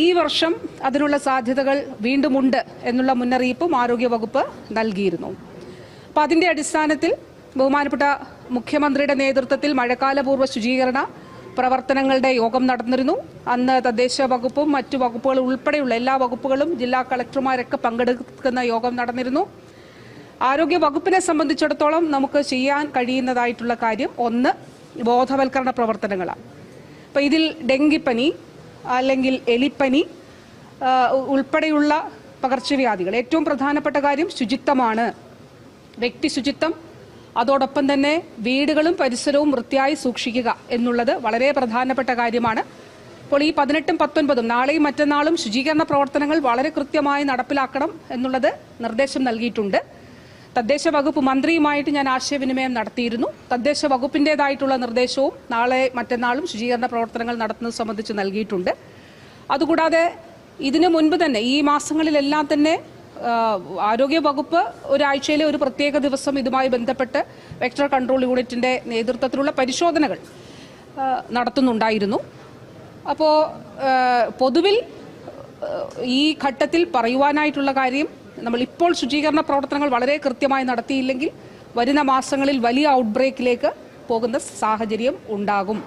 ഈ വർഷം അതിനുള്ള സാധ്യതകൾ വീണ്ടുമുണ്ട് എന്നുള്ള മുന്നറിയിപ്പും ആരോഗ്യവകുപ്പ് നൽകിയിരുന്നു. അപ്പോൾ അതിന്റെ അടിസ്ഥാനത്തിൽ ബഹുമാനപ്പെട്ട മുഖ്യമന്ത്രിയുടെ നേതൃത്വത്തിൽ മഴക്കാലപൂർവ്വ ശുചീകരണ പ്രവർത്തനങ്ങളുടെ യോഗം നടന്നിരുന്നു. അന്ന് തദ്ദേശ വകുപ്പും മറ്റു വകുപ്പുകളും ഉൾപ്പെടെയുള്ള എല്ലാ വകുപ്പുകളും ജില്ലാ കളക്ടർമാരൊക്കെ പങ്കെടുക്കുന്ന യോഗം നടന്നിരുന്നു. ആരോഗ്യ വകുപ്പിനെ സംബന്ധിച്ചിടത്തോളം നമുക്ക് ചെയ്യാൻ കഴിയുന്നതായിട്ടുള്ള കാര്യം ഒന്ന് ബോധവൽക്കരണ പ്രവർത്തനങ്ങളാണ്. അപ്പോൾ ഇതിൽ ഡെങ്കിപ്പനി അല്ലെങ്കിൽ എലിപ്പനി ഉൾപ്പെടെയുള്ള പകർച്ചവ്യാധികൾ ഏറ്റവും പ്രധാനപ്പെട്ട കാര്യം ശുചിത്വമാണ്. വ്യക്തി ശുചിത്വം, അതോടൊപ്പം തന്നെ വീടുകളും പരിസരവും വൃത്തിയായി സൂക്ഷിക്കുക എന്നുള്ളത് വളരെ പ്രധാനപ്പെട്ട കാര്യമാണ്. അപ്പോൾ ഈ 18ഉം 19ഉം നാളെയും മറ്റന്നാളും ശുചീകരണ പ്രവർത്തനങ്ങൾ വളരെ കൃത്യമായി നടപ്പിലാക്കണം എന്നുള്ളത് നിർദ്ദേശം നൽകിയിട്ടുണ്ട്. തദ്ദേശ വകുപ്പ് മന്ത്രിയുമായിട്ട് ഞാൻ ആശയവിനിമയം നടത്തിയിരുന്നു. തദ്ദേശ വകുപ്പിൻ്റെതായിട്ടുള്ള നിർദ്ദേശവും നാളെ മറ്റന്നാളും ശുചീകരണ പ്രവർത്തനങ്ങൾ നടത്തുന്നത് സംബന്ധിച്ച് നൽകിയിട്ടുണ്ട്. അതുകൂടാതെ ഇതിനു മുൻപ് തന്നെ ഈ മാസങ്ങളിലെല്ലാം തന്നെ ആരോഗ്യ വകുപ്പ് ഒരാഴ്ചയിലെ ഒരു പ്രത്യേക ദിവസം ഇതുമായി ബന്ധപ്പെട്ട് വെക്ടർ കൺട്രോൾ യൂണിറ്റിന്റെ നേതൃത്വത്തിലുള്ള പരിശോധനകൾ നടത്തുന്നുണ്ടായിരുന്നു. അപ്പോൾ പൊതുവിൽ ഈ ഘട്ടത്തിൽ പറയുവാനായിട്ടുള്ള കാര്യം, നമ്മൾ ഇപ്പോൾ ശുചീകരണ പ്രവർത്തനങ്ങൾ വളരെ കൃത്യമായി നടത്തിയില്ലെങ്കിൽ വരുന്ന മാസങ്ങളിൽ വലിയ ഔട്ട്ബ്രേക്കിലേക്ക് പോകുന്ന സാഹചര്യം ഉണ്ടാകും.